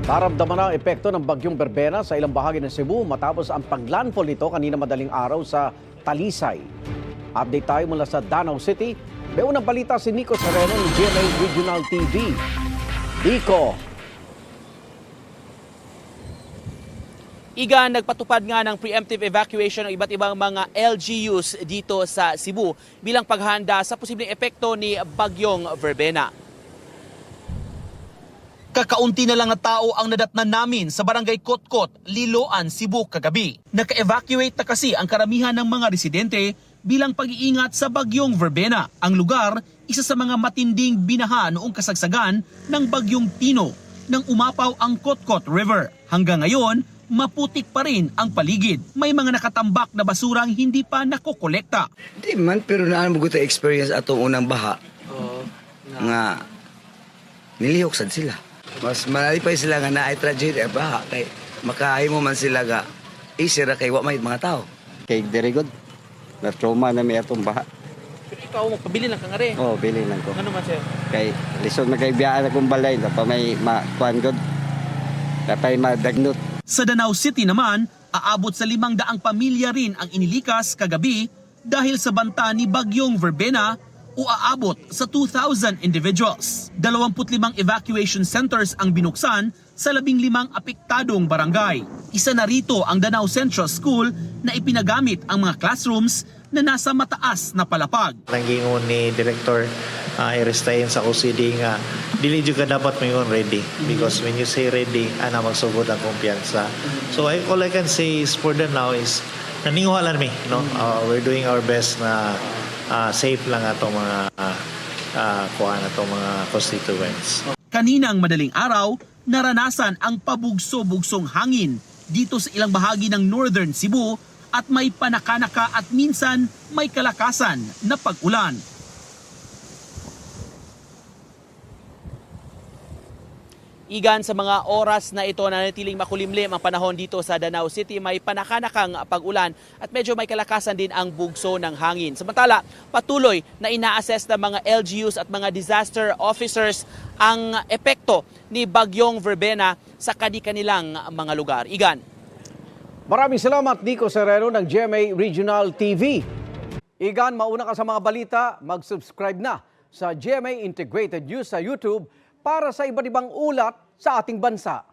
Naramdaman ang epekto ng bagyong Berbena sa ilang bahagi ng Cebu matapos ang paglandfall nito kanina madaling araw sa Talisay. Update tayo mula sa Danau City. May unang balita si Nico Sereno ng GMA Regional TV. Nico. Igan, nagpatupad nga ng preemptive evacuation ng iba't ibang mga LGUs dito sa Cebu bilang paghahanda sa posibleng epekto ni bagyong Berbena. Kakaunti na lang na tao ang nadatnan namin sa barangay Kotkot, Liloan, Cebu kagabi. Naka-evacuate na kasi ang karamihan ng mga residente bilang pag-iingat sa bagyong Berbena. Ang lugar, isa sa mga matinding binaha noong kasagsagan ng bagyong Tino nang umapaw ang Kotkot River. Hanggang ngayon, maputik pa rin ang paligid. May mga nakatambak na basurang hindi pa nakokolekta. Di man, pero naan mo ko experience atong unang baha. Nga, nilihok sad sila. Mas malipay sila nga na ay tragedy baha kay makahimo man sila ga isira kay wa may mga tao. Kay very good. Na trauma na may atong baha. Pero ikaw, magpabili lang ka nga rin. Oh, bili lang ko. Ano man sir? Kay lisod na kay biyaan akong balay na pa may kuan good. Na pa may madagnot. Sa Danau City naman, aabot sa 500 pamilya rin ang inilikas kagabi dahil sa banta ni bagyong Berbena o aabot sa 2,000 individuals. 25 evacuation centers ang binuksan sa 15 apektadong barangay. Isa na rito ang Danau Central School na ipinagamit ang mga classrooms na nasa mataas na palapag. Nanggingon ni Director Iristayan sa OCD nga dili jud ka dapat mayon ready because when you say ready ana magsugod ang kumpiyansa. So all I can say is for the now is naninguhalan mi no. We're doing our best na safe lang atong mga kuan atong mga constituents. Kaninang madaling araw, naranasan ang pabugso-bugsong hangin dito sa ilang bahagi ng Northern Cebu at may panakanaka at minsan may kalakasan na pag-ulan. Igan, sa mga oras na ito na nanatiling makulimlim ang panahon dito sa Danau City, may panakanakang pag-ulan at medyo may kalakasan din ang bugso ng hangin. Samantala, patuloy na ina-assess ng mga LGUs at mga disaster officers ang epekto ni bagyong Berbena sa kanilang mga lugar. Igan. Maraming salamat Nico Sereno ng GMA Regional TV. Igan, mauna ka sa mga balita, mag-subscribe na sa GMA Integrated News sa YouTube para sa iba't ibang ulat sa ating bansa.